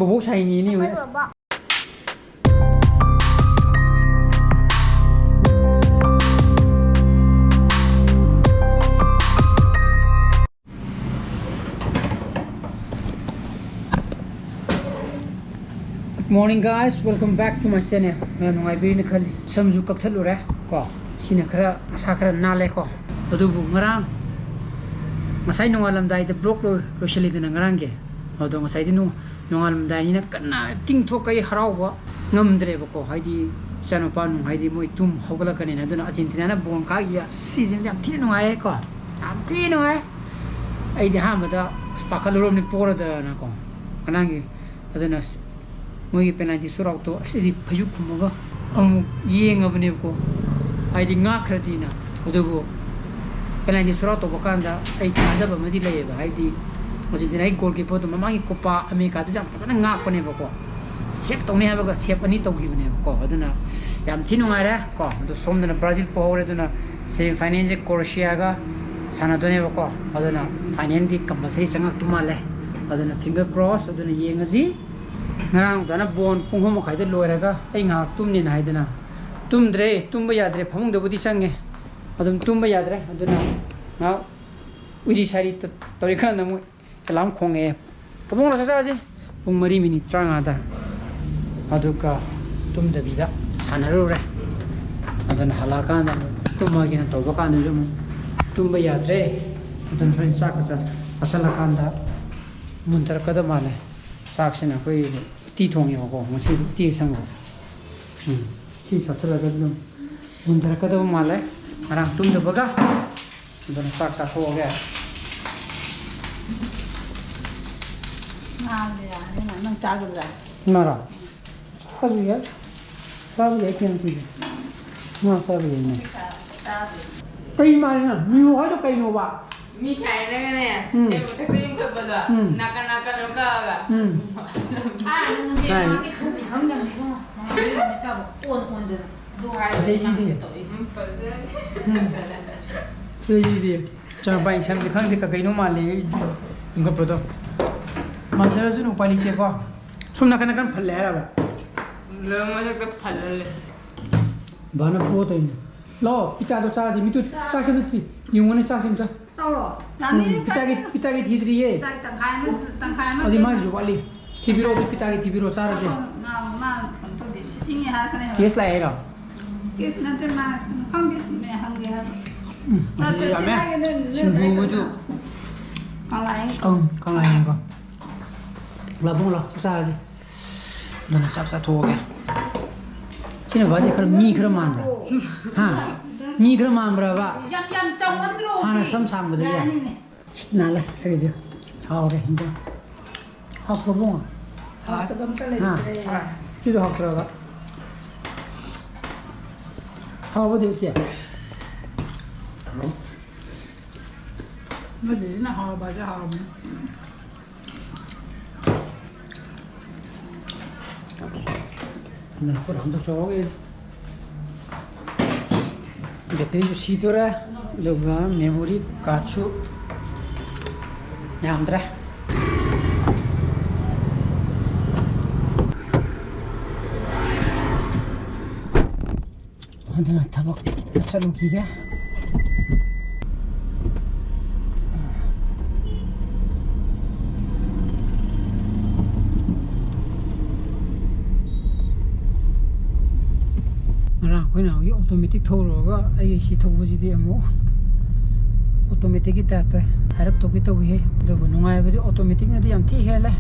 bố xài ní nhiều Mới vừa bọ. Morning guys, welcome back to my channel. Ngày ngày bên này khali samju kap thalo ra ko sine khara sakra na le ko adu bu ngarang masai nongalam dai the block lo sheli de ngarang ge adu masai di nongalam dai ni na kana ting thok kai harau ba ngam dre ba ko haidi chano pa nu haidi moi tum hogala kani na duna Argentina na bon ka ya season jam thi no ai ko am thi no ai ai di ha ma da spakalo ni pora da na ko anangi adana Moi penalty surau to asidi phaju khumaga amu yengabne ko aidi nga khradina odugo penalty surau to bakanda ai thadaba madi leyeba aidi Argentina ai goalkeeper to mamangi copa america to jam pasana nga pone bako sep tone habaga sep ani to gibne ko aduna yam thinu ngara ko to somdana brazil power aduna semi final je croatia ga sana done bako aduna final di compulsory sangak tumale aduna finger cross aduna yengaji ngarang dana bon pung hom khai de loiraga ai nga tumni na haidana tumdre tumba yadre phamung de budi change adum tumba yadre aduna na uri sari torika na mu kelam khonge pung la sa ji pung mari minute tranga da aduka tumda bida sanaru re adana halaka na tumma gina toba kan de mu tumba yadre adun ren sa ka sa asala kan da muntar kada male saksina koi ti thong yo ko masi ti sang ko ti sasala ga dum mundara ka do male arang tum do baga don sak sa ho ga Na le ya, ni na nang cha gura. mara sabu ya kyan ti ma sabu ya ne kai ma na mi ho do kai no ba mi sai na ga ne e mo ta krim ka ba da naka no ka ga À, nó nghe nói cái không thì không nhận không? Nó biết là cho một ôn được. Đua hai Thế năm gì mươi đi? tuổi. Thế gì cho bạn xem thì không thì cái nó mà lấy ngập rồi đâu mà giờ nó phải đi qua xong nó cái phải lẻ ra vậy lo mo ta ka phal le bạn nó vô tình lo pita to cha gì mi tu cha xem gì nhiều người cha xem cho Sao rồi? Làm đi. pita cái thịt gì ấy Tại tầng khai ở đi mang chụp ali thì biro thì pita cái thì biro cha rồi mà còn tôi để xin nghe hát cái này. kies lại rồi Kies nó tên mà không biết mẹ không biết hát. Nó gì vậy mẹ xin xin vui chứ còn lại còn lại anh con là bông lo sao gì nó sao thua kìa chứ nó bảo gì không mi không ăn rồi ha mi không ăn rồi bà Dăm trong ăn rồi. ha nó sam rồi đấy nè lại cái gì hao đấy hình dung học có bông Họ tự đâm cái à này. chứ học rồi bà hao có điều kiện Nó để nó hò bà cho hò mà. nè có đóng cho chó cái battery जो सीधो रहा लोग memory काचू यहाँ अंदर अंदर थबक चलो की क्या कोई ना ये ऑटोमेटिक थोड़ होगा ये इसी थोड़ बजी दिए मो ऑटोमेटिक ही ताकत है हरप तो की तो भी है तो नुंगाए भी ऑटोमेटिक ने दिया हम ठीक है ले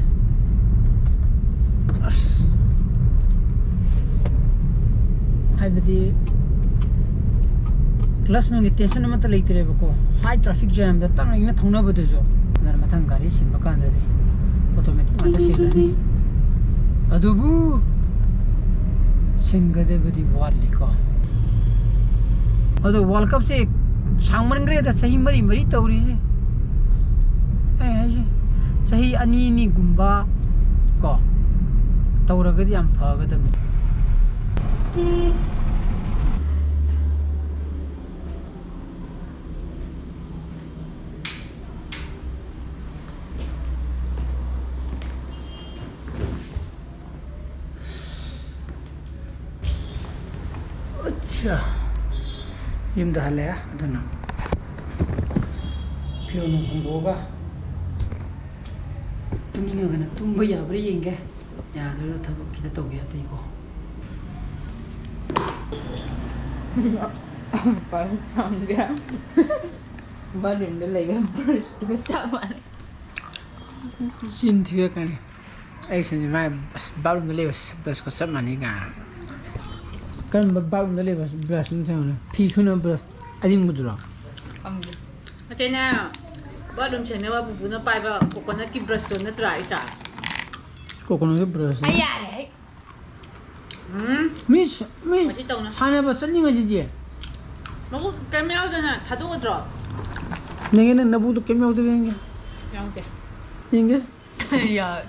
हाय बदी क्लास नुंगी टेंशन मत लेते रहे बको हाई ट्रैफिक जैम दा तंग इने थोना बदे जो नर मथंग गाड़ी सिन बकान दे ऑटोमेटिक मत सिलनी अदुबू सिंगदे बदी वाली को अदो वर्ल्ड कप से सांगमन ग्रे दा सही मरी तौरी से ए जे सही अनि गुम्बा को तौरगदि याम फगदम yumda hale aduna firon hondoga tuminga gana tumba yabre yenge yadro thabo kita toge ate ko Enggak. Baru dia lagi brush besar mana. sin thia kan ai sen mai baru mele bas ko sab mani ga kan baru mele bas brush ni thang phi chuna brush ading mudura Enggak. Macamnya baru channel apa punya pai ba coconut ki brush tu na try cha. coconut brush Ayah deh. mi Masih tahu na. sana ba chani nga ji Mau kamera tu na thadu ko draw. nenge na nabu to kemya ude yenge Yang tu. yenge Ya.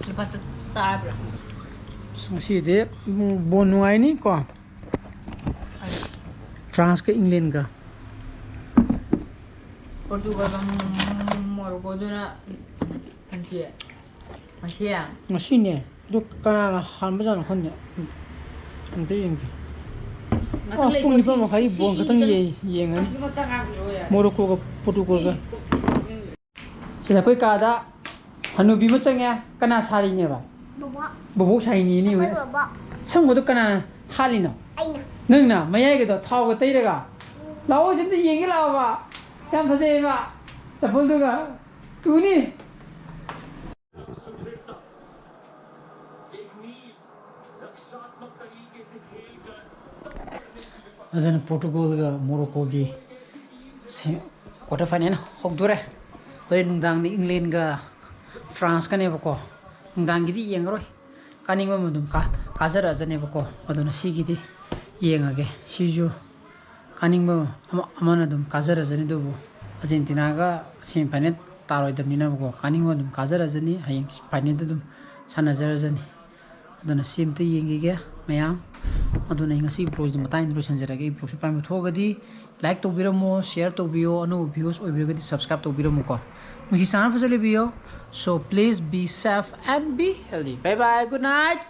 Lepas tu tar bro. si de bonu ai ni ko trans ke england ka Portugal Morocco tu na. Anjir. Masih yang. ngasi ne do kana han ba jan han ne ande yenge pung pa ma khai bon ka tang ye yengan morocco ka portugal ka sila koi ka da hanubi ma changya kana sari ne ba bobo sai ni ni we sang do kana hali no nang na mayai ga do thau ga tai ra ga lao sin de yeng la ba yam phase ba chapul du ga tu ni adana portugal ga morocco gi quarter final hok dure ore nungdang ni england ga france ka ne ba ko nungdang gi di yeng roi kaning ma mudum ka kazara jane ba ko adana si gi di yenga ge siju kaning ma amana dum kazara jane do bo argentina ga semi final taroi dum ni na ba ko kaning ma dum kazara jane hayeng final dum sana jara jane adana sim te yengi ge mayam aduna ngasi vlog di matai ndro sanjara ge vlog su pam thogadi like to biramo share to bio anu views oi bio gadi subscribe to biramo ko mu hisan phasale bio so please be safe and be healthy bye bye good night